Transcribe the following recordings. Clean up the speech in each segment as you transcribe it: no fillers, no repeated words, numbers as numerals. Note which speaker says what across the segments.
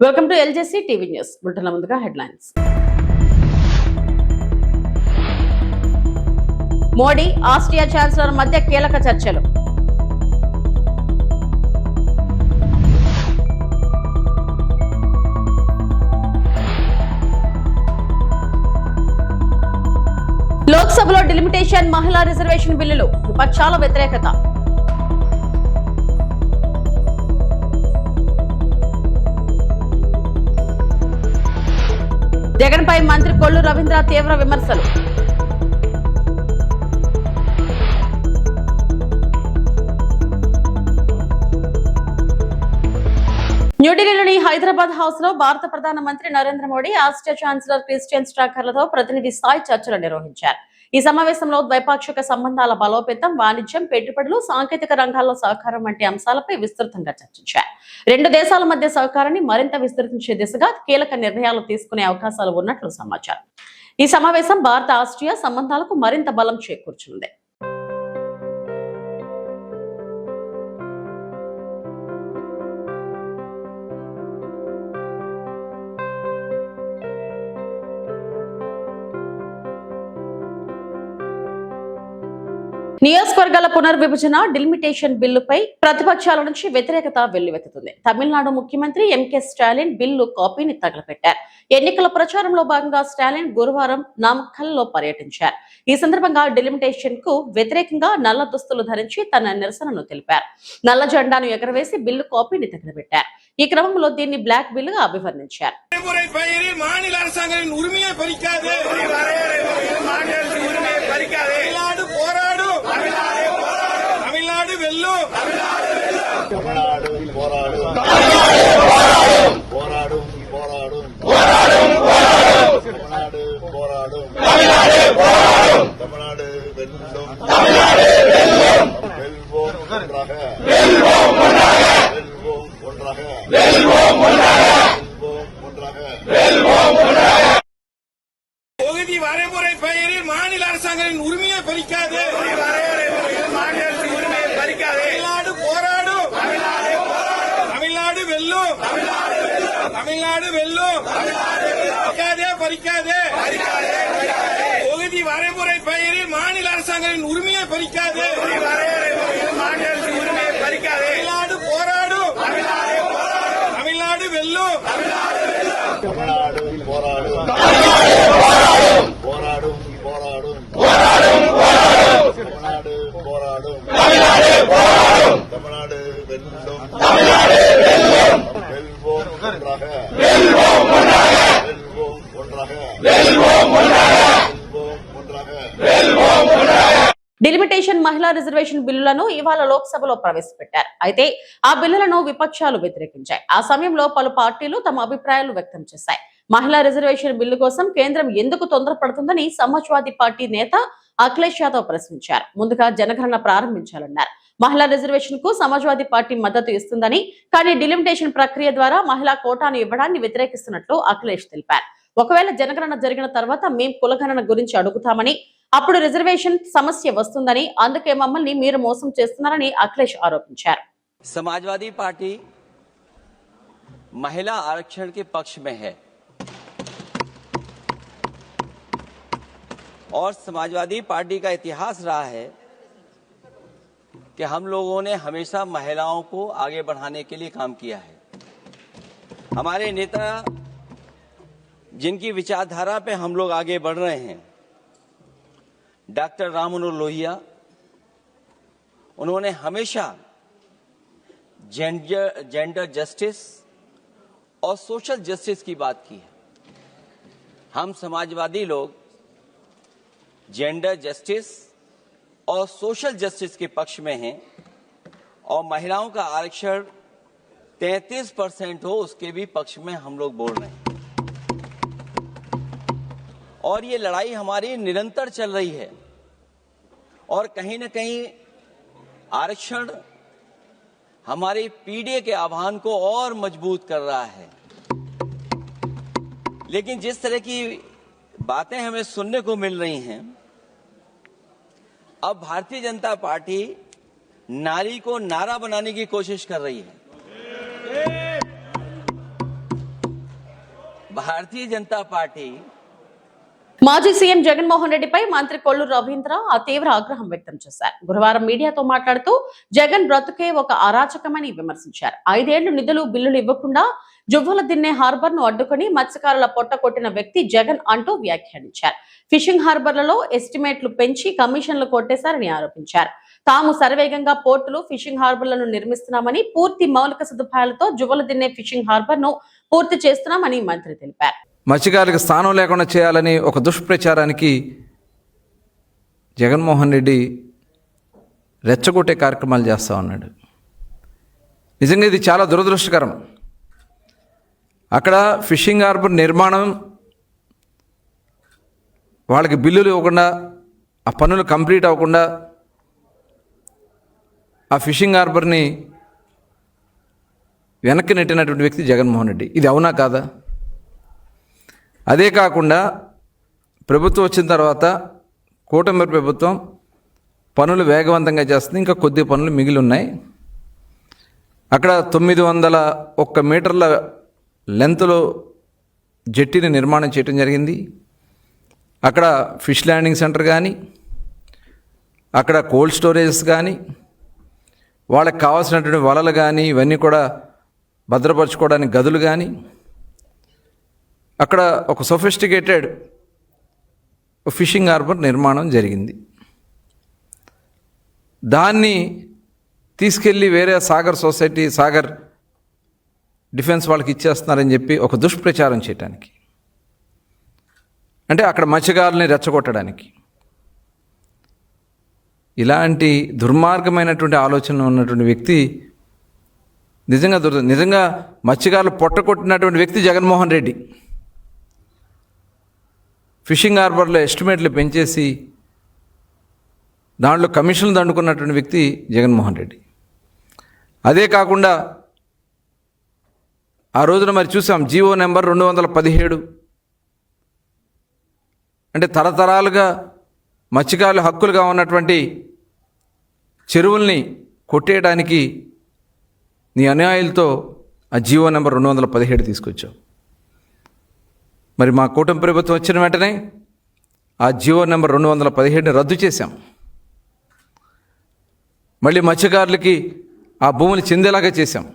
Speaker 1: Welcome to ఎల్జేసీ TV news బులెటిన్ల ముందుగా headlines. Modi Austria chancellor మధ్య కీలక చర్చలు. లోక్సభలో డిలిమిటేషన్ మహిళా రిజర్వేషన్ బిల్లులు విపక్షాల వ్యతిరేకత. జగన్ పై మంత్రి కొల్లు రవీంద్ర తీవ్ర విమర్శలు. న్యూఢిల్లీలోని హైదరాబాద్ హౌస్ లో భారత ప్రధానమంత్రి Narendra Modi Austria chancellor Christian స్ట్రాకర్లతో ప్రతినిధి స్థాయి చర్చలు నిర్వహించారు. ఈ సమావేశంలో ద్వైపాక్షిక సంబంధాల బలోపేతం, వాణిజ్యం, పెట్టుబడులు, సాంకేతిక రంగాల్లో సహకారం వంటి అంశాలపై విస్తృతంగా చర్చించారు. రెండు దేశాల మధ్య సహకారాన్ని మరింత విస్తరించే దిశగా కీలక నిర్ణయాలు తీసుకునే అవకాశాలు ఉన్నట్లు సమాచారం. ఈ సమావేశం భారత ఆస్ట్రియా సంబంధాలకు మరింత బలం చేకూర్చనుంది. నియోజకవర్గాల పునర్విభజన డిలిమిటేషన్ బిల్లుపై ప్రతిపక్షాల నుంచి వ్యతిరేకత వెల్లువెత్తుతుంది. తమిళనాడు ముఖ్యమంత్రి ఎంకే స్టాలిన్ బిల్లు కాపీని తగలపెట్టారు. ఎన్నికల ప్రచారంలో భాగంగా స్టాలిన్ గురువారం నామక్కల్లో పర్యటించారు. ఈ సందర్భంగా డిలిమిటేషన్ కు వ్యతిరేకంగా నల్ల దుస్తులు ధరించి తన నిరసనను తెలిపారు. నల్ల జెండాను ఎగరవేసి బిల్లు కాపీని తగలబెట్టారు. ఈ క్రమంలో దీన్ని బ్లాక్ బిల్లుగా అభివర్ణించారు.
Speaker 2: வரைமுறை பெயரில் மாநில அரசாங்கத்தின் உரிமையை பறிக்காது. தமிழ்நாடு போராடும், தமிழ்நாடு வெல்லும், தமிழ்நாடு வெல்லும், பறிக்காதே. தொகுதி வரைமுறை பெயரில் மாநில அரசாங்கத்தின் உரிமையை பறிக்காது. தமிழ்நாடு போராடும், தமிழ்நாடு வெல்லும்,
Speaker 3: தமிழ்நாடு போராடும், போராடும், தமிழ்நாடு போராடும், தமிழ்நாடு வெல்லும், வெல்வோம் ஒன்றாக, வெல்வோம் ஒன்றாக.
Speaker 1: డిలిమిటేషన్ మహిళా రిజర్వేషన్ బిల్లులను ఇవాళ లోక్సభలో ప్రవేశపెట్టారు. అయితే ఆ బిల్లులను విపక్షాలు వ్యతిరేకించాయి. ఆ సమయంలో పలు పార్టీలు తమ అభిప్రాయాలు వ్యక్తం చేశాయి. మహిళా రిజర్వేషన్ బిల్లు కోసం కేంద్రం ఎందుకు తొందరపడుతుందని సమాజ్వాదీ పార్టీ నేత అఖిలేష్ యాదవ్ ప్రశ్నించారు. ముందుగా జనగణన ప్రారంభించాలన్నారు. మహిళా రిజర్వేషన్ కు సమాజ్వాదీ పార్టీ మద్దతు ఇస్తుందని, కానీ డిలిమిటేషన్ ప్రక్రియ ద్వారా మహిళా కోటాను ఇవ్వడాన్ని వ్యతిరేకిస్తున్నట్లు అఖిలేష్ తెలిపారు. ఒకవేళ జనగణన జరిగిన తర్వాత మేం కులగణన గురించి అడుగుతామని, అప్పుడు రిజర్వేషన్ సమస్య వస్తుందని, అందుకే మమ్మల్ని మీరు మోసం చేస్తున్నారని అఖిలేష్ ఆరోపించారు.
Speaker 4: समाजवादी पार्टी महिला आरक्षण के पक्ष में है और समाजवादी पार्टी का इतिहास रहा है कि हम लोगों ने हमेशा महिलाओं को आगे बढ़ाने के लिए काम किया है। हमारे नेता जिनकी विचारधारा पे हम लोग आगे बढ़ रहे हैं, डॉक्टर राम मनोहर लोहिया, उन्होंने हमेशा जेंडर जस्टिस और सोशल जस्टिस की बात की है। हम समाजवादी लोग जेंडर जस्टिस और सोशल जस्टिस के पक्ष में हैं और महिलाओं का आरक्षण 33% हो उसके भी पक्ष में हम लोग बोल रहे हैं। और ये लड़ाई हमारी निरंतर चल रही है और कहीं न कहीं आरक्षण हमारी पीढ़ी के आह्वान को और मजबूत कर रहा है। लेकिन जिस तरह की बातें हमें सुनने को मिल रही हैं, अब भारतीय जनता पार्टी नारी को नारा बनाने की कोशिश कर रही है। भारतीय जनता पार्टी
Speaker 1: మాజీ సీఎం జగన్మోహన్ రెడ్డిపై మంత్రి కొల్లు రవీంద్ర తీవ్ర ఆగ్రహం వ్యక్తం చేశారు. గురువారం మీడియాతో మాట్లాడుతూ జగన్ బ్రతుకే ఒక అరాచకమని విమర్శించారు. 5 ఏళ్లు నిధులు బిల్లులు ఇవ్వకుండా జువ్వల దిన్నే హార్బర్ ను అడ్డుకుని మత్స్యకారుల పొట్ట కొట్టిన వ్యక్తి జగన్ అంటూ వ్యాఖ్యానించారు. ఫిషింగ్ హార్బర్లలో ఎస్టిమేట్లు పెంచి కమిషన్లు కొట్టేశారని ఆరోపించారు. తాము శరవేగంగా పోర్టులు ఫిషింగ్ హార్బర్లను నిర్మిస్తున్నామని, పూర్తి మౌలిక సదుపాయాలతో జువ్వల దిన్నే ఫిషింగ్ హార్బర్ ను పూర్తి చేస్తున్నామని మంత్రి తెలిపారు.
Speaker 5: మత్స్యకారులకు స్థానం లేకుండా చేయాలని ఒక దుష్ప్రచారానికి జగన్మోహన్ రెడ్డి రెచ్చగొట్టే కార్యక్రమాలు చేస్తూ ఉన్నాడు. నిజంగా ఇది చాలా దురదృష్టకరం. అక్కడ ఫిషింగ్ హార్బర్ నిర్మాణం వాళ్ళకి బిల్లులు ఇవ్వకుండా, ఆ పనులు కంప్లీట్ అవ్వకుండా ఆ ఫిషింగ్ హార్బర్ని వెనక్కి నెట్టినటువంటి వ్యక్తి జగన్మోహన్ రెడ్డి. ఇది అవునా కాదా? అదే కాకుండా ప్రభుత్వం వచ్చిన తర్వాత కూటమి ప్రభుత్వం పనులు వేగవంతంగా చేస్తుంది. ఇంకా కొద్ది పనులు మిగిలి ఉన్నాయి. అక్కడ 901 మీటర్ల లెంత్లో జెట్టీని నిర్మాణం చేయడం జరిగింది. అక్కడ ఫిష్ ల్యాండింగ్ సెంటర్ కానీ, అక్కడ కోల్డ్ స్టోరేజెస్ కానీ, వాళ్ళకి కావాల్సినటువంటి వలలు కానీ, ఇవన్నీ కూడా భద్రపరచుకోవడానికి గదులు కానీ, అక్కడ ఒక సొఫిస్టికేటెడ్ ఫిషింగ్ హార్బర్ నిర్మాణం జరిగింది. దాన్ని తీసుకెళ్ళి వేరే సాగర్ సొసైటీ, సాగర్ డిఫెన్స్ వాళ్ళకి ఇచ్చేస్తున్నారని చెప్పి ఒక దుష్ప్రచారం చేయడానికి, అంటే అక్కడ మత్స్యకారుల్ని రెచ్చగొట్టడానికి. ఇలాంటి దుర్మార్గమైనటువంటి ఆలోచన ఉన్నటువంటి వ్యక్తి నిజంగా మత్స్యకారులు పొట్టకొట్టినటువంటి వ్యక్తి జగన్మోహన్ రెడ్డి. ఫిషింగ్ హార్బర్లో ఎస్టిమేట్లు పెంచేసి దాంట్లో కమిషన్లు దండుకున్నటువంటి వ్యక్తి జగన్మోహన్ రెడ్డి. అదే కాకుండా ఆ రోజున మరి చూసాం, జీవో నెంబర్ 217, అంటే తరతరాలుగా మత్స్యకారుల హక్కులుగా ఉన్నటువంటి చెరువుల్ని కొట్టేయడానికి నీ అన్యాయాలతో ఆ జీవో నెంబర్ 217 తీసుకొచ్చావు. మరి మా కూటమి ప్రభుత్వం వచ్చిన వెంటనే ఆ జీవో నెంబర్ 217ని రద్దు చేశాం. మళ్ళీ మత్స్యకారులకి ఆ భూములు చెందేలాగా చేశాం.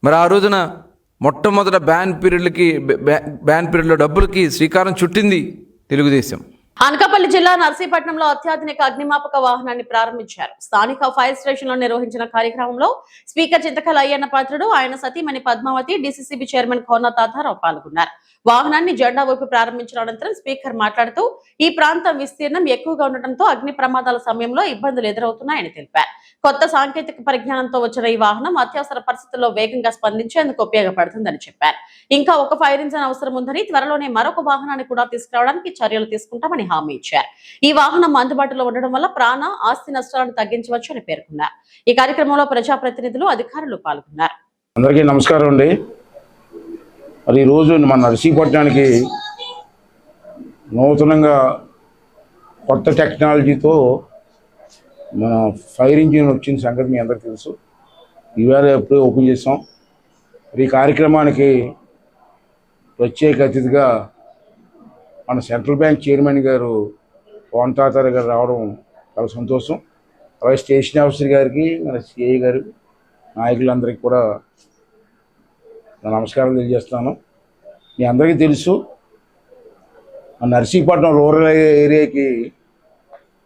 Speaker 5: మరి ఆ రోజున మొట్టమొదట బ్యాన్ పీరియడ్లో డబ్బులకి శ్రీకారం చుట్టింది తెలుగుదేశం.
Speaker 1: అనకాపల్లి జిల్లా నర్సీపట్నంలో అత్యాధునిక అగ్నిమాపక వాహనాన్ని ప్రారంభించారు. స్థానిక ఫైర్ స్టేషన్ లో నిర్వహించిన కార్యక్రమంలో స్పీకర్ చింతకల అయ్యన్న పాత్రుడు, ఆయన సతీమణి పద్మావతి, డీసీసీబీ చైర్మన్ కోన తాతారావు పాల్గొన్నారు. వాహనాన్ని జెండా ఊపి ప్రారంభించిన అనంతరం స్పీకర్ మాట్లాడుతూ ఈ ప్రాంతం విస్తీర్ణం ఎక్కువగా ఉండటంతో అగ్ని ప్రమాదాల సమయంలో ఇబ్బందులు ఎదురవుతున్నాయని తెలిపారు. కొత్త సాంకేతిక పరిజ్ఞానంతో వచ్చిన ఈ వాహనం అత్యవసర పరిస్థితుల్లో వేగంగా స్పందించేందుకు ఉపయోగపడుతుందని చెప్పారు. ఇంకా ఒక ఫైర్ ఇంజిన్ అవసరం ఉందని, త్వరలోనే మరొక వాహనాన్ని కూడా తీసుకురావడానికి చర్యలు తీసుకుంటామని హామీ ఇచ్చారు. ఈ వాహనం అందుబాటులో ఉండడం వల్ల ప్రాణ ఆస్తి నష్టాలను తగ్గించవచ్చు అని పేర్కొన్నారు. ఈ కార్యక్రమంలో ప్రజాప్రతినిధులు, అధికారులు పాల్గొన్నారు.
Speaker 6: అందరికీ నమస్కారం అండి. మరి ఈరోజు మన నర్సీపట్నానికి నూతనంగా కొత్త టెక్నాలజీతో మన ఫైర్ ఇంజిన్ వచ్చిన సంగతి మీ అందరికీ తెలుసు. ఈవేళ ఎప్పుడూ ఓపెన్ చేసాం. ఈ కార్యక్రమానికి ప్రత్యేక అతిథిగా మన సెంట్రల్ బ్యాంక్ చైర్మన్ గారు కోన తాతారావు గారు రావడం చాలా సంతోషం. అలాగే స్టేషన్ ఆఫీసర్ గారికి, మన సిఐ గారు, నాయకులందరికీ కూడా నమస్కారం తెలియజేస్తాను. మీ అందరికీ తెలుసు, మన నర్సీపట్నం రూరల్ ఏరియాకి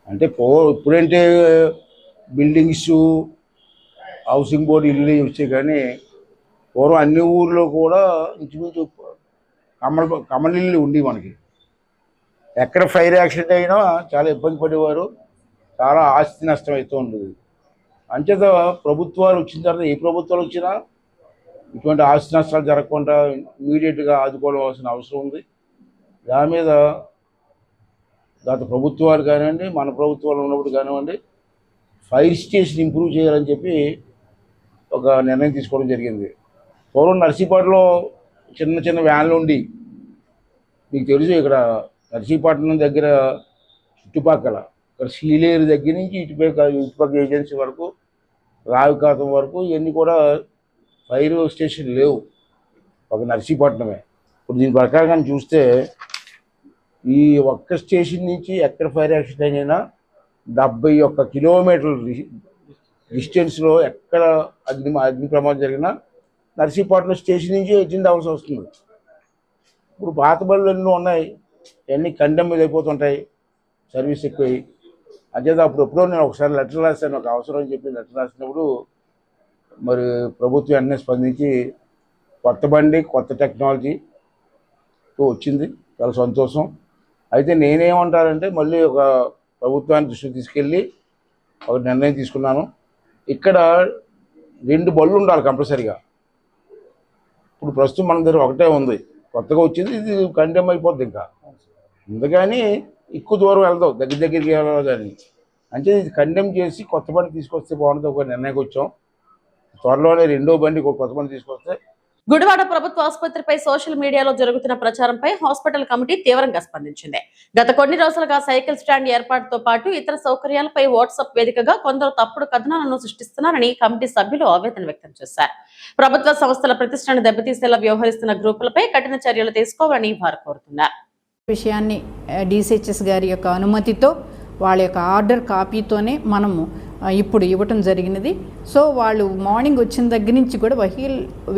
Speaker 6: అంటే ఇప్పుడంటే బిల్డింగ్స్, హౌసింగ్ బోర్డు ఇల్లు వచ్చాయి, కానీ పూర్వం అన్ని ఊర్లో కూడా ఇంచుమించు కమల ఇల్లు ఉండి మనకి ఎక్కడ ఫైర్ యాక్సిడెంట్ అయినా చాలా ఇబ్బంది పడేవారు, చాలా ఆస్తి నష్టం అవుతూ ఉండేది. అంచేత ప్రభుత్వాలు వచ్చిన తర్వాత ఏ ప్రభుత్వాలు వచ్చినా ఇటువంటి ఆస్తి నష్టాలు జరగకుండా ఇమీడియట్గా ఆదుకోవాల్సిన అవసరం ఉంది. దాని మీద గత ప్రభుత్వాలు కానివ్వండి, మన ప్రభుత్వాలు ఉన్నప్పుడు కానివ్వండి, ఫైర్ స్టేషన్ ఇంప్రూవ్ చేయాలని చెప్పి ఒక నిర్ణయం తీసుకోవడం జరిగింది. పూర్వం నర్సీపట్నంలో చిన్న చిన్న వ్యాన్లు ఉండి, మీకు తెలుసు ఇక్కడ నర్సీపట్నం దగ్గర చుట్టుపక్కల ఇక్కడ సీలేరు దగ్గర నుంచి ఇటుపక్క ఏజెన్సీ వరకు, రావికాతం వరకు ఇవన్నీ కూడా ఫైర్ స్టేషన్ లేవు. ఒక నర్సీపట్నమే. ఇప్పుడు దీని ప్రకారంగా చూస్తే ఈ ఒక్క స్టేషన్ నుంచి ఎక్కడ ఫైర్ యాక్సిడెంట్ అయినా 71 కిలోమీటర్ల డిస్టెన్స్లో ఎక్కడ అగ్ని ప్రమాదం జరిగినా నర్సీపట్నం స్టేషన్ నుంచి అటెండ్ అవ్వాల్సి వస్తుంది. ఇప్పుడు పాత బళ్ళు ఎన్నో ఉన్నాయి, అన్నీ కండెమ్ మీద అయిపోతుంటాయి, సర్వీస్ ఎక్కువై. అంచేత అప్పుడెప్పుడో నేను ఒకసారి లెటర్ రాశాను, ఒక అవసరం అని చెప్పి లెటర్ రాసినప్పుడు మరి ప్రభుత్వం వెంటనే స్పందించి కొత్త బండి కొత్త టెక్నాలజీతో వచ్చింది, చాలా సంతోషం. అయితే నేనేమంటానంటే మళ్ళీ ఒక ప్రభుత్వాన్ని దృష్టికి తీసుకెళ్ళి ఒక నిర్ణయం తీసుకున్నాను. ఇక్కడ 2 బళ్ళు ఉండాలి కంపల్సరీగా. ఇప్పుడు ప్రస్తుతం మన దగ్గర ఒకటే ఉంది, కొత్తగా వచ్చింది, ఇది కండెమ్ అయిపోద్ది. ఇంకా అందుకని ఎక్కువ దూరం వెళ్దాం, దగ్గరికి వెళ్ళాలి. కానీ అంటే ఇది కండెమ్ చేసి కొత్త బండి తీసుకొస్తే బాగుంటుంది ఒక నిర్ణయానికి వచ్చాం. త్వరలోనే 2వ బండి కొత్త బండి తీసుకొస్తే.
Speaker 1: గుడివాడ ప్రభుత్వ ఆసుపత్రిపై సోషల్ మీడియాలో జరుగుతున్న ప్రచారంపై హాస్పిటల్ కమిటీ తీవ్రంగా స్పందించింది. గత కొన్ని రోజులుగా సైకిల్ స్టాండ్ ఏర్పాటుతో పాటు ఇతర సౌకర్యాలపై వాట్సాప్ వేదికగా కొందరు తప్పుడు కథనాలను సృష్టిస్తున్నారని కమిటీ సభ్యులు ఆవేదన వ్యక్తం చేశారు. ప్రభుత్వ సంస్థల ప్రతిష్టను దెబ్బతీసేలా వ్యవహరిస్తున్న గ్రూపులపై కఠిన చర్యలు తీసుకోవాలని వారు కోరుతున్నారు.
Speaker 7: విషయాన్ని డిసిహెచ్ఎస్ గారి యొక్క అనుమతితో వాళ్ళ యొక్క ఆర్డర్ కాపీతోనే మనము ఇప్పుడు ఇవ్వటం జరిగినది. సో వాళ్ళు మార్నింగ్ వచ్చిన దగ్గర నుంచి కూడా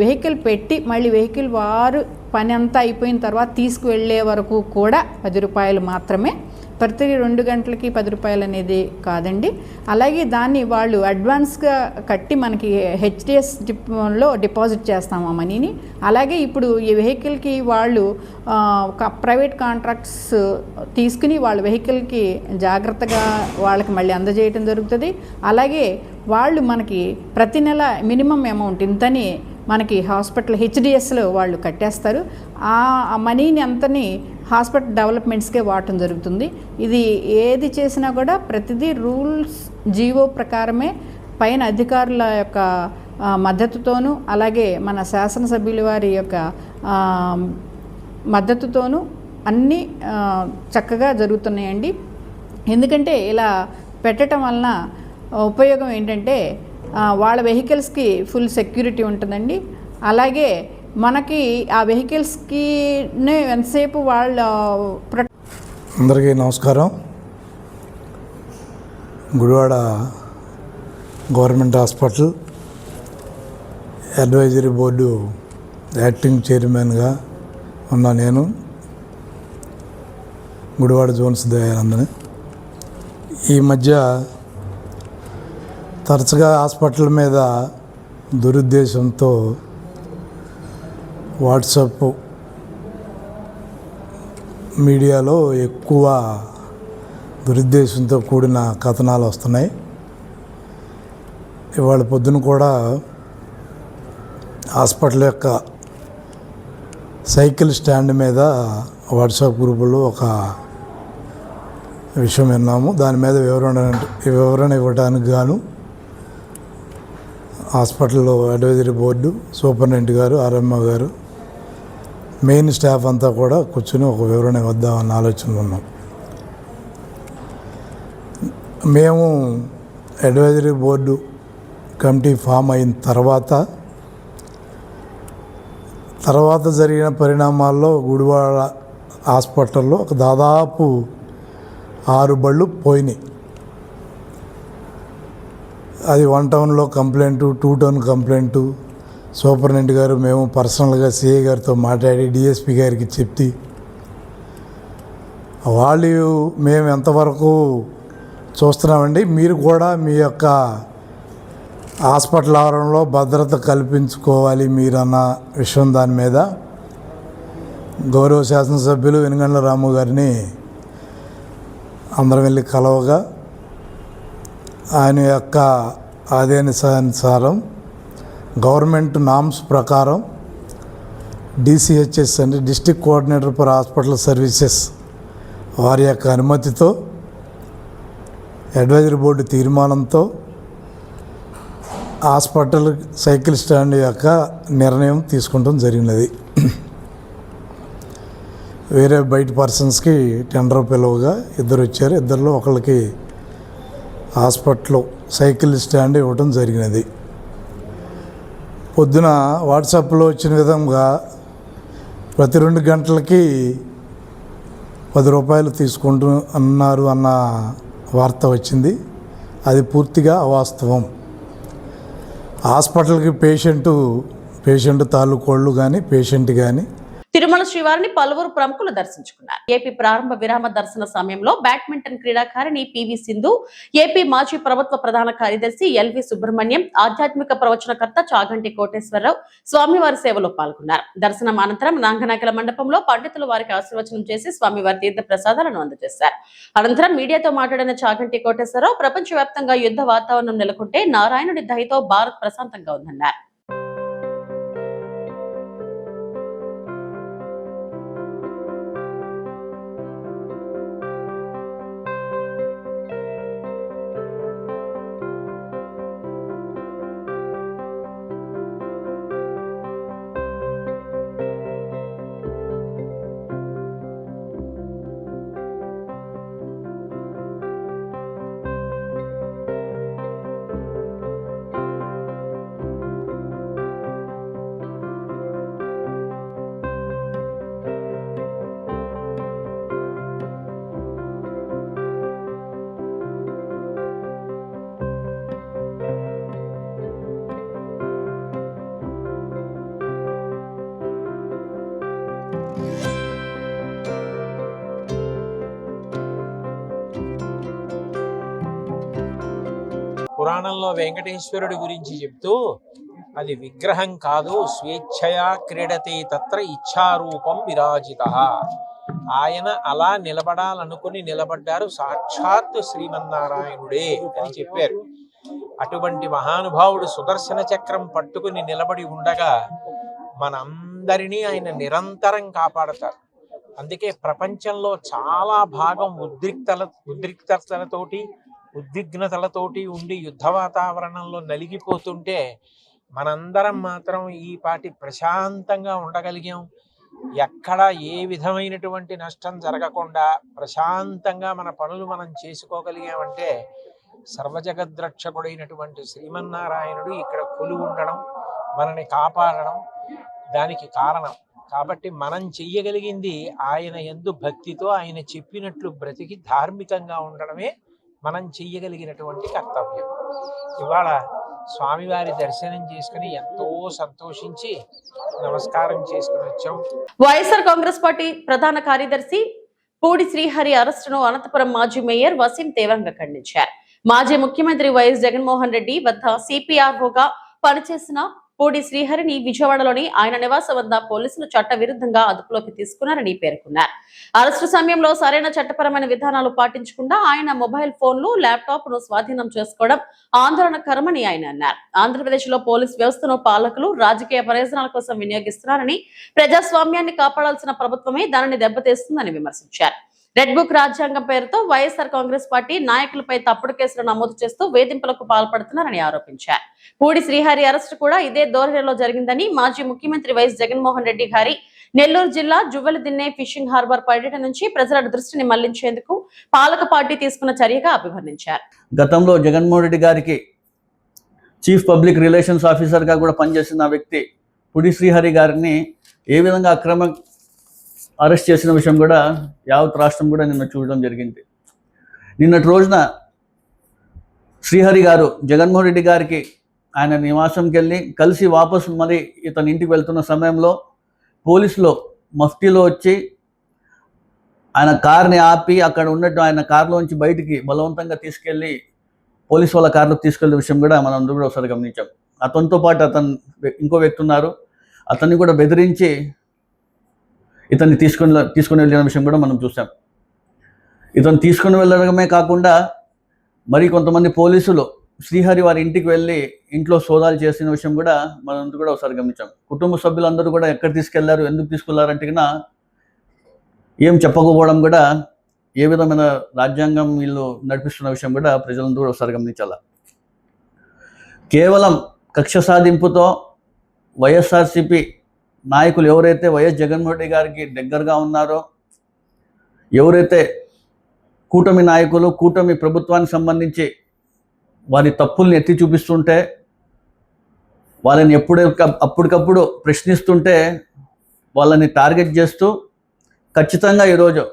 Speaker 7: వెహికల్ పెట్టి మళ్ళీ వెహికల్ వారు పని అంతా అయిపోయిన తర్వాత తీసుకువెళ్ళే వరకు కూడా 10 రూపాయలు మాత్రమే. ప్రతి 2 గంటలకి 10 రూపాయలు అనేది కాదండి. అలాగే దాన్ని వాళ్ళు అడ్వాన్స్గా కట్టి మనకి హెచ్డిఎస్ లో డిపాజిట్ చేస్తాము ఆ మనీని. అలాగే ఇప్పుడు ఈ వెహికల్కి వాళ్ళు ప్రైవేట్ కాంట్రాక్ట్స్ తీసుకుని వాళ్ళ వెహికల్కి జాగ్రత్తగా వాళ్ళకి మళ్ళీ అందజేయటం జరుగుతుంది. అలాగే వాళ్ళు మనకి ప్రతి నెల మినిమం అమౌంట్ ఇంతని మనకి హాస్పిటల్ హెచ్డిఎస్లో వాళ్ళు కట్టేస్తారు. ఆ మనీని అంతని హాస్పిటల్ డెవలప్మెంట్స్కే వాడటం జరుగుతుంది. ఇది ఏది చేసినా కూడా ప్రతిదీ రూల్స్ జీవో ప్రకారమే పైన అధికారుల యొక్క మద్దతుతోనూ అలాగే మన శాసనసభ్యుల వారి యొక్క మద్దతుతోనూ అన్నీ చక్కగా జరుగుతున్నాయండి. ఎందుకంటే ఇలా పెట్టడం వలన ఉపయోగం ఏంటంటే వాళ్ళ వెహికల్స్కి ఫుల్ సెక్యూరిటీ ఉంటుందండి. అలాగే మనకి ఆ వెహికల్స్కి ఎంతసేపు వాళ్ళ.
Speaker 8: అందరికీ నమస్కారం. Gudivada government hospital advisory board acting చైర్మన్గా ఉన్న నేను గుడివాడ జోన్స్ దయానందని. ఈ మధ్య తరచుగా హాస్పిటల్ మీద దురుద్దేశంతో వాట్సాప్ మీడియాలో ఎక్కువ దురుద్దేశంతో కూడిన కథనాలు వస్తున్నాయి. ఇవాళ పొద్దున కూడా హాస్పిటల్ యొక్క సైకిల్ స్టాండ్ మీద వాట్సాప్ గ్రూపులో ఒక విషయం విన్నాము. దాని మీద వివరణ ఇవ్వడానికి గాను హాస్పిటల్లో అడ్వైజరీ బోర్డు సూపరింటెండెంట్ గారు, ఆర్ఎంఓ గారు, మెయిన్ స్టాఫ్ అంతా కూడా కూర్చొని ఒక వివరణ ఇద్దామన్న ఆలోచనలో ఉన్నాం. మేము అడ్వైజరీ బోర్డు కమిటీ ఫామ్ అయిన తర్వాత జరిగిన పరిణామాల్లో గుడివాడ హాస్పిటల్లో ఒక దాదాపు 6 బళ్ళు పోయినాయి. అది 1 టౌన్లో కంప్లైంటు, 2 టౌన్ కంప్లైంటు. సూపరింటెండెంట్ గారు మేము పర్సనల్గా సిఐ గారితో మాట్లాడి డిఎస్పి గారికి చెప్తే వాళ్ళు మేము ఎంతవరకు చూస్తున్నామండి, మీరు కూడా మీ యొక్క హాస్పిటల్ ఆవరణలో భద్రత కల్పించుకోవాలి మీరన్న విషయం దాని మీద గౌరవ శాసనసభ్యులు వెనుగండ్ల రాము గారిని అందరం వెళ్ళి కలవగా ఆయన యొక్క ఆదేశానుసారం గవర్నమెంట్ నామ్స్ ప్రకారం డిసిహెచ్ఎస్ అంటే district coordinator for hospital services వారి యొక్క అనుమతితో అడ్వైజరీ బోర్డు తీర్మానంతో హాస్పిటల్ సైకిల్ స్టాండ్ యొక్క నిర్ణయం తీసుకుంటాం జరిగినది. వేరే బయట పర్సన్స్కి టెండర్ పిలువగా 2 వచ్చారు. 2లో ఒకళ్ళకి హాస్పిటల్లో సైకిల్ స్టాండ్ ఇవ్వడం జరిగినది. పొద్దున వాట్సాప్లో వచ్చిన విధంగా ప్రతి 2 గంటలకి 10 రూపాయలు తీసుకుంటూ అన్నారు అన్న వార్త వచ్చింది. అది పూర్తిగా అవాస్తవం. హాస్పిటల్కి పేషెంట్ తాలూకోళ్ళు కానీ పేషెంట్ కానీ
Speaker 1: తిరుమల శ్రీవారిని పలువురు ప్రముఖులు దర్శించుకున్నారు. ఏపీ ప్రారంభ విరామ దర్శన సమయంలో బ్యాడ్మింటన్ క్రీడాకారిణి పివి సింధు, ఏపీ మాజీ ప్రభుత్వ ప్రధాన కార్యదర్శి ఎల్వి సుబ్రహ్మణ్యం, ఆధ్యాత్మిక ప్రవచనకర్త చాగంటి కోటేశ్వరరావు స్వామివారి సేవలో పాల్గొన్నారు. దర్శనం అనంతరం నాంగనాయకుల మండపంలో పండితులు వారికి ఆశీర్వచనం చేసి స్వామివారి తీర్థ ప్రసాదాలను అందజేశారు. అనంతరం మీడియాతో మాట్లాడిన చాగంటి కోటేశ్వరరావు, ప్రపంచవ్యాప్తంగా యుద్ధ వాతావరణం నెలకొంటే నారాయణుడి దయతో భారత్ ప్రశాంతంగా ఉందన్నారు.
Speaker 9: పురాణంలో వెంకటేశ్వరుడి గురించి చెప్తూ, అది విగ్రహం కాదు, స్వేచ్ఛయా క్రీడతే తత్ర ఇచ్ఛారూపం విరాజితః. ఆయన అలా నిలబడాలనుకుని నిలబడ్డారు, సాక్షాత్ శ్రీమన్నారాయణుడే అని చెప్పారు. అటువంటి మహానుభావుడు సుదర్శన చక్రం పట్టుకుని నిలబడి ఉండగా మనందరినీ ఆయన నిరంతరం కాపాడతారు. అందుకే ప్రపంచంలో చాలా భాగం ఉద్విగ్నతలతోటి ఉండి యుద్ధ వాతావరణంలో నలిగిపోతుంటే మనందరం మాత్రం ఈ పాటి ప్రశాంతంగా ఉండగలిగాం. ఎక్కడ ఏ విధమైనటువంటి నష్టం జరగకుండా ప్రశాంతంగా మన పనులు మనం చేసుకోగలిగామంటే సర్వజగద్రక్షకుడైనటువంటి శ్రీమన్నారాయణుడు ఇక్కడ కొలువు ఉండడం, మనని కాపాడడం దానికి కారణం. కాబట్టి మనం చెయ్యగలిగింది ఆయన యందు భక్తితో ఆయన చెప్పినట్లు బ్రతికి ధార్మికంగా ఉండడమే మనం చెయ్యగలిగినటువంటి కర్తవ్యం. ఇవాళ స్వామివారి దర్శనం చేసుకుని ఎంతో సంతోషించి నమస్కారం చేసుకుని వచ్చాం.
Speaker 1: వైఎస్ఆర్ కాంగ్రెస్ పార్టీ ప్రధాన కార్యదర్శి పూడి శ్రీహరి అరెస్టును అనంతపురం మాజీ మేయర్ వసీం తీవ్రంగా ఖండించారు. మాజీ ముఖ్యమంత్రి వైఎస్ జగన్మోహన్ రెడ్డి వద్ద సిపిఆర్ఓగా పనిచేసిన పూడి శ్రీహరిని విజయవాడలోని ఆయన నివాసం వద్ద పోలీసులు చట్ట విరుద్ధంగా అదుపులోకి తీసుకున్నారని పేర్కొన్నారు. అరెస్టు సమయంలో సరైన చట్టపరమైన విధానాలు పాటించకుండా ఆయన మొబైల్ ఫోన్లు, ల్యాప్టాప్ ను స్వాధీనం చేసుకోవడం ఆందోళనకరమని ఆయన అన్నారు. ఆంధ్రప్రదేశ్ లో పోలీస్ వ్యవస్థను పాలకులు రాజకీయ ప్రయోజనాల కోసం వినియోగిస్తున్నారని, ప్రజాస్వామ్యాన్ని కాపాడాల్సిన ప్రభుత్వమే దానిని దెబ్బతీస్తుందని విమర్శించారు. రెడ్ బుక్ రాజ్యాంగం పేరుతో వైఎస్ఆర్ కాంగ్రెస్ పార్టీ నాయకులపై తప్పుడు కేసులు నమోదు చేస్తూ వేధింపులకు పాల్పడుతున్నారని ఆరోపించారు. పూడి శ్రీహరి అరెస్టు కూడా ఇదే ధోరణిలో జరిగిందని, మాజీ ముఖ్యమంత్రి వైఎస్ జగన్మోహన్ రెడ్డి గారి నెల్లూరు జిల్లా జువ్వెలదిన్నె ఫిషింగ్ హార్బర్ పర్యటన నుంచి ప్రజల దృష్టిని మళ్లించేందుకు పాలక పార్టీ తీసుకున్న చర్యగా అభివర్ణించారు.
Speaker 10: గతంలో జగన్మోహన్ రెడ్డి గారికి చీఫ్ పబ్లిక్ రిలేషన్స్ ఆఫీసర్గా కూడా పనిచేసిన వ్యక్తి పూడి శ్రీహరి గారిని ఏ విధంగా అరెస్ట్ చేసిన విషయం కూడా యావత్ రాష్ట్రం కూడా నిన్న చూడడం జరిగింది. నిన్నటి రోజున శ్రీహరి గారు జగన్మోహన్ రెడ్డి గారికి ఆయన నివాసంకి వెళ్ళి కలిసి వాపసు మరి ఇతని ఇంటికి వెళ్తున్న సమయంలో పోలీసులు మఫ్టీలో వచ్చి ఆయన కార్ని ఆపి అక్కడ ఉన్నట్టు ఆయన కారులోంచి బయటికి బలవంతంగా తీసుకెళ్ళి పోలీసు వాళ్ళ కార్లో తీసుకెళ్ళే విషయం కూడా మనం అందరూ కూడా ఒకసారి గమనించాం. అతనితో పాటు ఇంకో వ్యక్తి ఉన్నారు, అతన్ని కూడా బెదిరించి ఇతన్ని తీసుకుని వెళ్ళిన విషయం కూడా మనం చూసాం. ఇతను తీసుకుని వెళ్ళడమే కాకుండా మరి కొంతమంది పోలీసులు శ్రీహరి వారి ఇంటికి వెళ్ళి ఇంట్లో సోదాలు చేసిన విషయం కూడా మనందరూ కూడా ఒకసారి గమనించాం. కుటుంబ సభ్యులందరూ కూడా ఎక్కడ తీసుకెళ్లారు, ఎందుకు తీసుకెళ్లారంటే కన్నా ఏం చెప్పకపోవడం కూడా ఏ విధమైన రాజ్యాంగం వీళ్ళు నడిపిస్తున్న విషయం కూడా ప్రజలందరూ కూడా ఒకసారి గమనించాల. కేవలం కక్ష సాధింపుతో వైఎస్ఆర్సీపీ నాయకులు ఎవరైతే వైఎస్ జగన్మోహన్ రెడ్డి గారికి దగ్గరగా ఉన్నారో, ఎవరైతే కూటమి నాయకులు కూటమి ప్రభుత్వానికి సంబంధించి వారి తప్పుల్ని ఎత్తి చూపిస్తుంటే వాళ్ళని అప్పటికప్పుడు ప్రశ్నిస్తుంటే వాళ్ళని టార్గెట్ చేస్తూ ఖచ్చితంగా ఈరోజు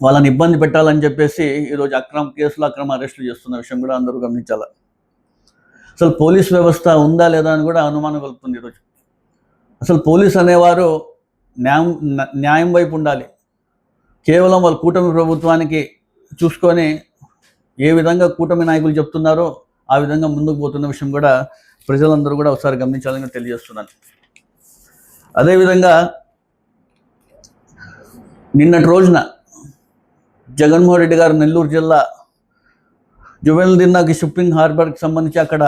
Speaker 10: వాళ్ళని ఇబ్బంది పెట్టాలని చెప్పేసి ఈరోజు అక్రమ అరెస్టులు చేస్తున్న విషయం కూడా అందరూ గమనించాలి. అసలు పోలీస్ వ్యవస్థ ఉందా లేదా అని కూడా అనుమానం కలుగుతుంది ఈరోజు. అసలు పోలీస్ అనేవారు న్యాయం వైపు ఉండాలి. కేవలం వాళ్ళు కూటమి ప్రభుత్వానికి చూసుకొని ఏ విధంగా కూటమి నాయకులు చెప్తున్నారో ఆ విధంగా ముందుకు పోతున్న విషయం కూడా ప్రజలందరూ కూడా ఒకసారి గమనించాలని తెలియజేస్తున్నాను. అదేవిధంగా నిన్నటి రోజున జగన్మోహన్ రెడ్డి గారు నెల్లూరు జిల్లా జువెల్ దిన్నాకి షిప్పింగ్ హార్బర్కి సంబంధించి అక్కడ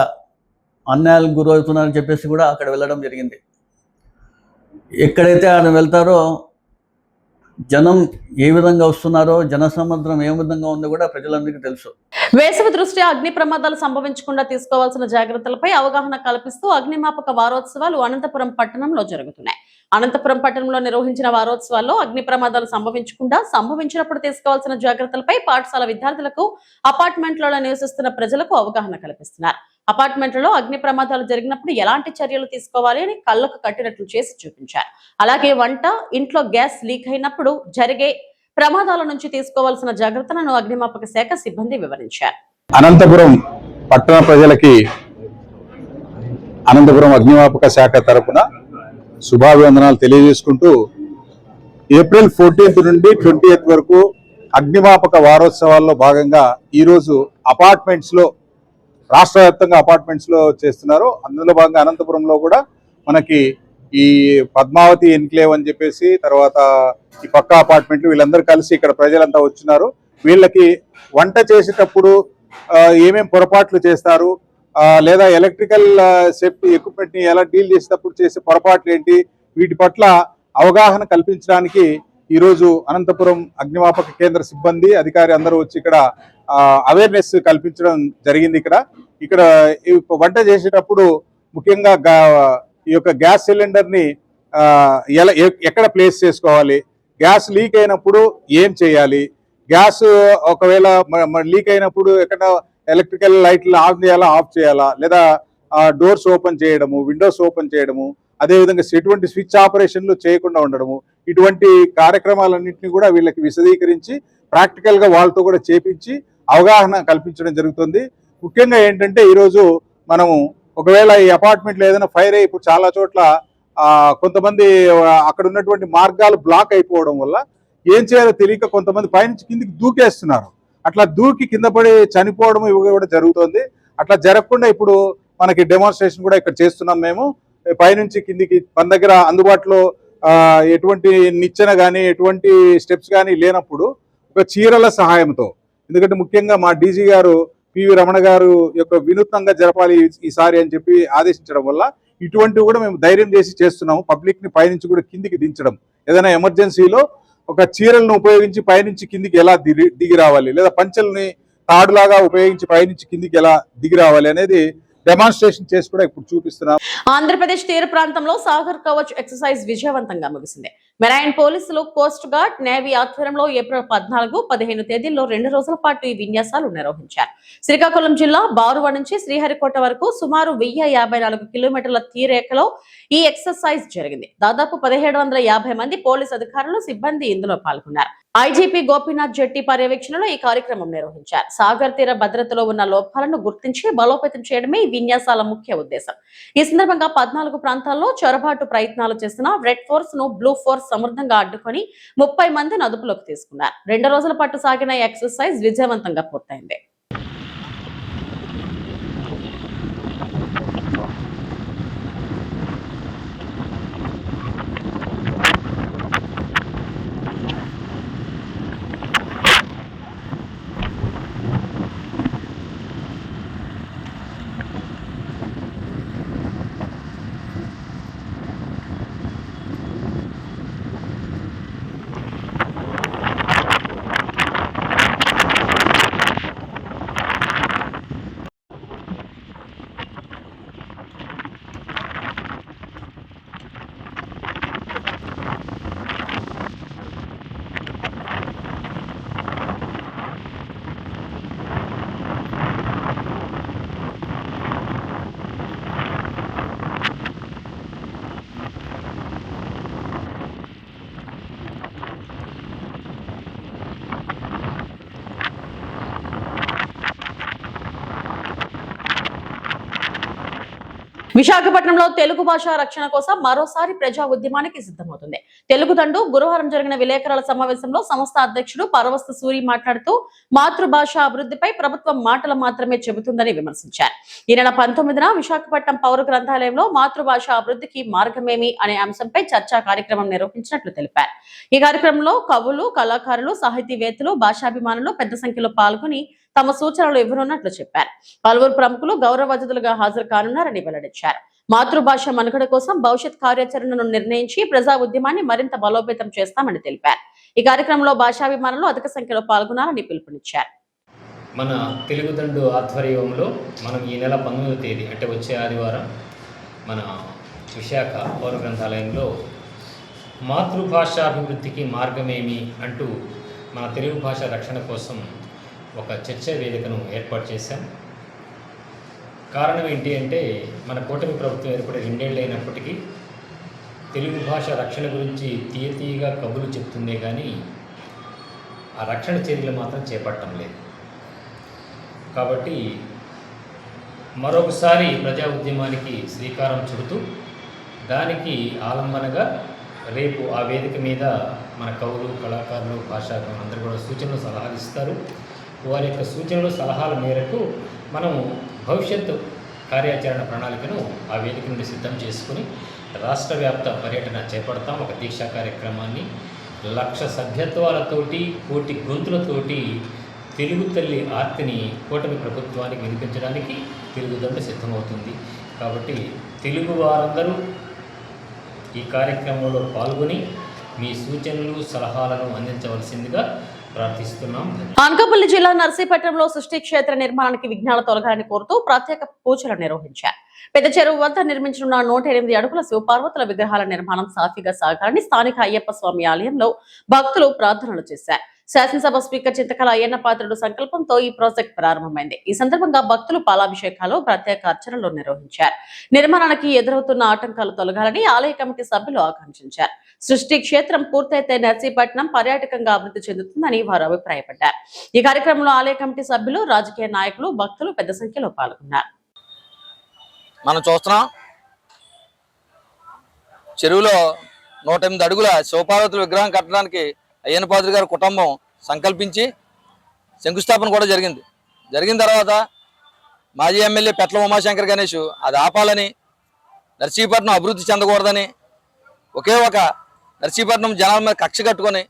Speaker 10: అన్యాయాలకు గురవుతున్నారని చెప్పేసి కూడా అక్కడ వెళ్ళడం జరిగింది. ఎక్కడైతే ఆయన వెళ్తారో జనం ఏ విధంగా వస్తున్నారో, జనసముద్రం ఏ విధంగా ఉందో కూడా ప్రజలందరికీ తెలుసు.
Speaker 1: వేసవి దృష్ట్యా అగ్ని ప్రమాదాలు సంభవించకుండా తీసుకోవాల్సిన జాగ్రత్తలపై అవగాహన కల్పిస్తూ అగ్నిమాపక వారోత్సవాలు అనంతపురం పట్టణంలో జరుగుతున్నాయి. అనంతపురం పట్టణంలో నిర్వహించిన వారోత్సవాల్లో అగ్ని ప్రమాదాలు సంభవించినప్పుడు తీసుకోవాల్సిన జాగ్రత్తలపై పాఠశాల విద్యార్థులకు, అపార్ట్మెంట్లలో నివసిస్తున్న ప్రజలకు అవగాహన కల్పిస్తున్నారు. అపార్ట్మెంట్లలో అగ్ని ప్రమాదాలు జరిగినప్పుడు ఎలాంటి చర్యలు తీసుకోవాలి అని కళ్ళకు కట్టినట్లు చేసి చూపించారు. అలాగే వంట ఇంట్లో గ్యాస్ లీక్ అయినప్పుడు జరిగే ప్రమాదాల నుంచి తీసుకోవాల్సిన జాగ్రత్తలను అగ్నిమాపక శాఖ సిబ్బంది వివరించారు.
Speaker 11: అనంతపురం పట్టణ ప్రజలకి అనంతపురం అగ్నిమాపక శాఖ తరపున శుభాభివందనాలు తెలియజేసుకుంటూ ఏప్రిల్ 14th నుండి 20th వరకు అగ్నిమాపక వారోత్సవాల్లో భాగంగా ఈరోజు అపార్ట్మెంట్స్లో రాష్ట్ర వ్యాప్తంగా అపార్ట్మెంట్స్లో చేస్తున్నారు. అందులో భాగంగా అనంతపురంలో కూడా మనకి ఈ పద్మావతి ఎన్క్లేవ్ అని చెప్పేసి, తర్వాత ఈ పక్క అపార్ట్మెంట్లు, వీళ్ళందరూ కలిసి ఇక్కడ ప్రజలంతా వచ్చినారు. వీళ్ళకి వంట చేసేటప్పుడు ఏమేం పొరపాట్లు చేస్తారు, లేదా ఎలక్ట్రికల్ సేఫ్టీ ఎక్విప్మెంట్ని ఎలా డీల్ చేసేటప్పుడు చేసే పొరపాట్లు ఏంటి, వీటి పట్ల అవగాహన కల్పించడానికి ఈరోజు అనంతపురం అగ్నిమాపక కేంద్ర సిబ్బంది అధికారి అందరూ వచ్చి ఇక్కడ అవేర్నెస్ కల్పించడం జరిగింది. ఇక్కడ వంట చేసేటప్పుడు ముఖ్యంగా ఈ యొక్క గ్యాస్ సిలిండర్ని ఎక్కడ ప్లేస్ చేసుకోవాలి, గ్యాస్ లీక్ అయినప్పుడు ఏం చేయాలి, గ్యాస్ ఒకవేళ లీక్ అయినప్పుడు ఎక్కడ ఎలక్ట్రికల్ లైట్లు ఆన్ చేయాలా, ఆఫ్ చేయాలా, లేదా డోర్స్ ఓపెన్ చేయడము, విండోస్ ఓపెన్ చేయడము, అదేవిధంగా ఎటువంటి స్విచ్ ఆపరేషన్లు చేయకుండా ఉండడము, ఇటువంటి కార్యక్రమాలన్నింటినీ కూడా వీళ్ళకి విశదీకరించి ప్రాక్టికల్గా వాళ్ళతో కూడా చేపించి అవగాహన కల్పించడం జరుగుతుంది. ముఖ్యంగా ఏంటంటే ఈరోజు మనము ఒకవేళ ఈ అపార్ట్మెంట్లో ఏదైనా ఫైర్ అయ్యి ఇప్పుడు చాలా చోట్ల కొంతమంది అక్కడ ఉన్నటువంటి మార్గాలు బ్లాక్ అయిపోవడం వల్ల ఏం చేయాలో తెలియక కొంతమంది పైనుంచి కిందికి దూకేస్తున్నారు. అట్లా దూకి కింద పడి చనిపోవడం ఇవి కూడా జరుగుతుంది. అట్లా జరగకుండా ఇప్పుడు మనకి డెమాన్స్ట్రేషన్ కూడా ఇక్కడ చేస్తున్నాం. మేము పైనుంచి కిందికి మన దగ్గర అందుబాటులో ఎటువంటి నిచ్చెన కానీ ఎటువంటి స్టెప్స్ కానీ లేనప్పుడు ఒక చీరల సహాయంతో, ఎందుకంటే ముఖ్యంగా మా డీజీ గారు పివి రమణ గారు యొక్క వినూత్నంగా జరపాలి ఈసారి అని చెప్పి ఆదేశించడం వల్ల ఇటువంటివి కూడా మేము ధైర్యం చేసి చేస్తున్నాము. పబ్లిక్ని పైనుంచి కూడా కిందికి దించడం, ఏదైనా ఎమర్జెన్సీలో ఒక చీరలను ఉపయోగించి పైనుంచి కిందికి ఎలా దిగి రావాలి, లేదా పంచెల్ని తాడులాగా ఉపయోగించి పైనుంచి కిందికి ఎలా దిగి రావాలి అనేది డెమాన్స్ట్రేషన్ చేసి కూడా ఇప్పుడు చూపిస్తున్నాం.
Speaker 1: ఆంధ్రప్రదేశ్ తీర ప్రాంతంలో సాగర్ కవచ్ ఎక్సర్సైజ్ విజయవంతంగా ముగిసింది. మెరైన్ పోలీసులు, కోస్ట్ గార్డ్, నేవీ ఆధ్వర్యంలో ఏప్రిల్ 14, 15 తేదీల్లో 2 రోజుల పాటు ఈ విన్యాసాలు నిర్వహించారు. శ్రీకాకుళం జిల్లా బారువ నుంచి శ్రీహరికోట వరకు సుమారు 1054 కిలోమీటర్ల తీరేఖలో ఈ ఎక్సర్సైజ్ జరిగింది. దాదాపు 1750 మంది పోలీసు అధికారులు, సిబ్బంది ఇందులో పాల్గొన్నారు. ఐజీపీ గోపీనాథ్ జెట్టి పర్యవేక్షణలో ఈ కార్యక్రమం నిర్వహించారు. సాగర్ తీర భద్రతలో ఉన్న లోపాలను గుర్తించి బలోపేతం చేయడమే ఈ విన్యాసాల ముఖ్య ఉద్దేశం. ఈ సందర్భంగా 14 ప్రాంతాల్లో చొరబాటు ప్రయత్నాలు చేస్తున్న రెడ్ ఫోర్స్ ను బ్లూ ఫోర్స్ సమర్థంగా అడ్డుకొని 30 మందిని అదుపులోకి తీసుకున్నారు. 2 రోజుల పాటు సాగిన ఈ ఎక్సర్సైజ్ విజయవంతంగా పూర్తయింది. విశాఖపట్నంలో తెలుగు భాష రక్షణ కోసం మరోసారి ప్రజా ఉద్యమానికి సిద్ధమవుతుంది. తెలుగుదండు గురువారం జరిగిన విలేకరుల సమావేశంలో సంస్థ అధ్యక్షుడు పరవస్తు సూరి మాట్లాడుతూ మాతృభాష అభివృద్ధిపై ప్రభుత్వం మాటలు మాత్రమే చెబుతుందని విమర్శించారు. ఈ నెల 19న విశాఖపట్నం పౌర గ్రంథాలయంలో మాతృభాష అభివృద్ధికి మార్గమేమి అనే అంశంపై చర్చా కార్యక్రమం నిర్వహించినట్లు తెలిపారు. ఈ కార్యక్రమంలో కవులు, కళాకారులు, సాహితీవేత్తలు, భాషాభిమానులు పెద్ద సంఖ్యలో పాల్గొని తమ సూచనలు ఇవ్వనున్నట్లు చెప్పారు. పలువురు ప్రముఖులు గౌరవ అతిథులుగా హాజరు కానున్నారని వెల్లడించారు. మాతృభాష మనుగడ కోసం భవిష్యత్ కార్యాచరణను నిర్ణయించి ప్రజా ఉద్యమాన్ని మరింత బలోపేతం చేస్తామని తెలిపారు. ఈ కార్యక్రమంలో భాషాభిమానులు అధిక సంఖ్యలో పాల్గొనాలని పిలుపునిచ్చారు.
Speaker 12: మన తెలుగుదండు ఆధ్వర్యంలో మనం ఈ నెల 19వ తేదీ అంటే వచ్చే ఆదివారం మన విశాఖ పౌర గ్రంథాలయంలో మాతృభాషాభివృద్ధికి మార్గమేమి అంటూ మన తెలుగు భాష రక్షణ కోసం ఒక చర్చా వేదికను ఏర్పాటు చేశాం. కారణం ఏంటి అంటే మన కూటమి ప్రభుత్వం ఏర్పడి 2 ఏళ్ళు అయినప్పటికీ తెలుగు భాష రక్షణ గురించి తీయగా కబుర్లు చెప్తుందే కానీ ఆ రక్షణ చర్యలు మాత్రం చేపట్టడం లేదు. కాబట్టి మరొకసారి ప్రజా ఉద్యమానికి శ్రీకారం చుడుతూ దానికి ఆలంబనగా రేపు ఆ వేదిక మీద మన కవులు, కళాకారులు, భాషాకారులు అందరూ కూడా సూచనలు, సలహాలు ఇస్తారు. వారి యొక్క సూచనలు, సలహాల మేరకు మనము భవిష్యత్తు కార్యాచరణ ప్రణాళికను ఆ వేదిక నుండి సిద్ధం చేసుకుని రాష్ట్ర వ్యాప్త పర్యటన చేపడతాం. ఒక దీక్షా కార్యక్రమాన్ని 1,00,000 సభ్యత్వాలతోటి, 1,00,000 గొంతులతోటి తెలుగు తల్లి ఆర్తిని కూటమి ప్రభుత్వానికి వినిపించడానికి తెలుగుదండ సిద్ధమవుతుంది. కాబట్టి తెలుగు వారందరూ ఈ కార్యక్రమంలో పాల్గొని మీ సూచనలు, సలహాలను అందించవలసిందిగా ప్రార్థిస్తున్నాం.
Speaker 1: అనకాపల్లి జిల్లా నర్సీపట్నంలో సృష్టి క్షేత్ర నిర్మాణానికి విఘ్నాలు తొలగాలని కోరుతూ ప్రత్యేక పూజలు నిర్వహించారు. పెద్ద చెరువు వద్ద నిర్మించనున్న 108 అడుగుల శివపార్వతుల విగ్రహాల నిర్మాణం సాఫీగా సాగాలని స్థానిక అయ్యప్ప స్వామి ఆలయంలో భక్తులు ప్రార్థనలు చేశారు. శాసనసభ స్పీకర్ చింతకాల అయ్యన్న పాత్రుడు సంకల్పంతో ఈ ప్రాజెక్ట్ ప్రారంభమైంది. ఈ సందర్భంగా భక్తులు పాలాభిషేకాలు, ప్రత్యేక అర్చనలు నిర్వహించారు. నిర్మాణానికి ఎదురవుతున్న ఆటంకాలు తొలగాలని ఆలయ కమిటీ సభ్యులు ఆకాంక్షించారు. సృష్టి క్షేత్రం పూర్తయితే నర్సీపట్నం పర్యాటకంగా అభివృద్ధి చెందుతుందని వారు అభిప్రాయపడ్డారు. ఈ కార్యక్రమంలో ఆలయ కమిటీ సభ్యులు, రాజకీయ నాయకులు, భక్తులు పెద్ద సంఖ్యలో పాల్గొన్నారు.
Speaker 13: మనం చూస్తున్నాం, చెరువులో 108 అడుగుల శివపార్వతుల విగ్రహం కట్టడానికి అయ్యన్న పాత్రుడు గారి కుటుంబం సంకల్పించి శంకుస్థాపన కూడా జరిగింది. జరిగిన తర్వాత మాజీ ఎమ్మెల్యే పెట్ల ఉమాశంకర్ గణేష్ అది ఆపాలని, నర్సీపట్నం అభివృద్ధి చెందకూడదని ఒకే ఒక నర్సీపట్నం జనాల మీద కక్ష కట్టుకొని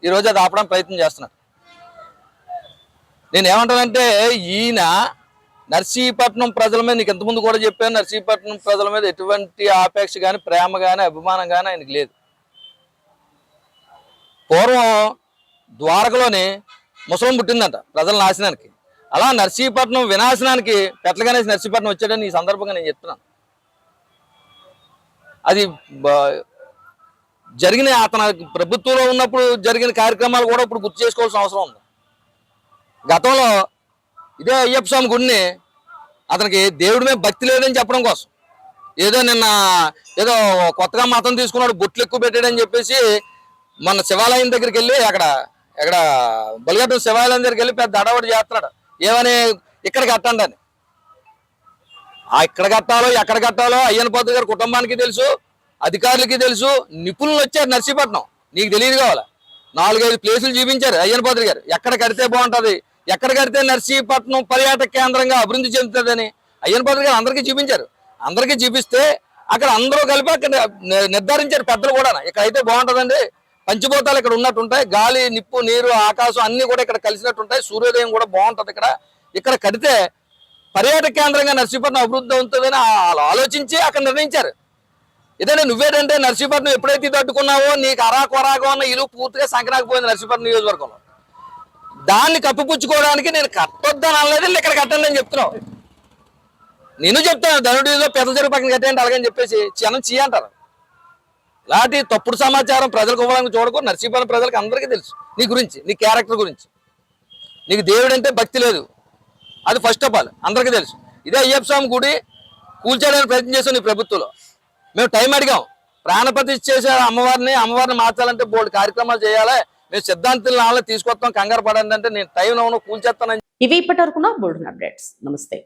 Speaker 13: ఈరోజు అది ఆపడానికి ప్రయత్నం చేస్తున్నారు. నేను ఏమంటానంటే, ఈయన నర్సీపట్నం ప్రజల మీద, నీకు ఇంతకుముందు కూడా చెప్పాను, నర్సీపట్నం ప్రజల మీద ఎటువంటి ఆపేక్ష కానీ, ప్రేమ కానీ, అభిమానం కానీ ఆయనకి లేదు. పూర్వం ద్వారకలోని ముసలం పుట్టిందంట ప్రజల నాశనానికి. అలా నర్సీపట్నం వినాశనానికి పెట్ల గణేష్ నర్సీపట్నం వచ్చాడని ఈ సందర్భంగా నేను చెప్తున్నాను. అది జరిగిన, అతను ప్రభుత్వంలో ఉన్నప్పుడు జరిగిన కార్యక్రమాలు కూడా ఇప్పుడు గుర్తు చేసుకోవాల్సిన అవసరం ఉంది. గతంలో ఇదే అయ్యప్ప స్వామి గుడిని అతనికి దేవుడి మీద భక్తి లేదని చెప్పడం కోసం, ఏదో కొత్తగా మతం తీసుకున్నాడు, బొట్లు ఎక్కువ పెట్టాడని చెప్పేసి మన శివాలయం దగ్గరికి వెళ్ళి అక్కడ బలిగట్టం శివాలయం దగ్గరికి వెళ్ళి పెద్ద అడవడి చేస్తున్నాడు. ఏమని, ఇక్కడ కట్టండి అని. ఇక్కడ కట్టాలో ఎక్కడ కట్టాలో అయ్యన్న పాత్రుడు గారి కుటుంబానికి తెలుసు, అధికారులకి తెలుసు, నిపుణులు వచ్చారు నర్సీపట్నం. నీకు తెలియదు కావాలా, 4-5 ప్లేసులు చూపించారు అయ్యన్న పాత్రుడు గారు. ఎక్కడ కడితే బాగుంటుంది, ఎక్కడ కడితే నర్సీపట్నం పర్యాటక కేంద్రంగా అభివృద్ధి చెందుతుందని అయ్యన్న పాత్రుడు గారు అందరికీ చూపించారు. అందరికీ చూపిస్తే అక్కడ అందరూ కలిపి అక్కడ నిర్ధారించారు పెద్దలు కూడా, ఇక్కడైతే బాగుంటుందండి, పంచభూతాలు ఇక్కడ ఉన్నట్టుంటాయి, గాలి, నిప్పు, నీరు, ఆకాశం అన్ని కూడా ఇక్కడ కలిసినట్టుంటాయి, సూర్యోదయం కూడా బాగుంటుంది, ఇక్కడ కడితే పర్యాటక కేంద్రంగా నర్సీపట్నం అభివృద్ధి అవుతుందని ఆలోచించి అక్కడ నిర్ణయించారు. ఇదే నువ్వేంటంటే నర్సీపట్నం ఎప్పుడైతే తట్టుకున్నావో నీకు అరాకొరాగా ఉన్న ఇల్లు పూర్తిగా సంకనాకపోయింది నర్సీపట్నం నియోజకవర్గంలో. దాన్ని కప్పిపుచ్చుకోవడానికి నేను కట్టొద్దని అనలేదు, ఇక్కడ కట్టండి అని చెప్తున్నావు. నేను చెప్తాను, ధనుడిలో పెద్ద చెరువు పక్కన కట్టేయండి అలాగని చెప్పేసి చిన్న చీ అంటారు. ఇలాంటి తప్పుడు సమాచారం ప్రజలకు ఇవ్వడానికి చూడకు. నర్సీపట్నం ప్రజలకు అందరికీ తెలుసు నీ గురించి, నీ క్యారెక్టర్ గురించి. నీకు దేవుడు అంటే భక్తి లేదు, అది ఫస్ట్ ఆఫ్ ఆల్ అందరికీ తెలుసు. ఇదే అయ్యప్ప స్వామి గుడి కూల్చేయడానికి ప్రయత్నం చేసాం నీ ప్రభుత్వంలో. మేము టైం అడిగాం, ప్రాణప్రతిష్ఠ చేసే అమ్మవారిని మార్చాలంటే బోల్డ్ కార్యక్రమాలు చేయాలి, మేము సిద్ధాంతాలను తీసుకొస్తాం, కంగారు పడండి అంటే నేను టైం కూల్చేస్తానని.
Speaker 1: ఇవి ఇప్పటి వరకు బోల్డ్ అప్డేట్స్. నమస్తే.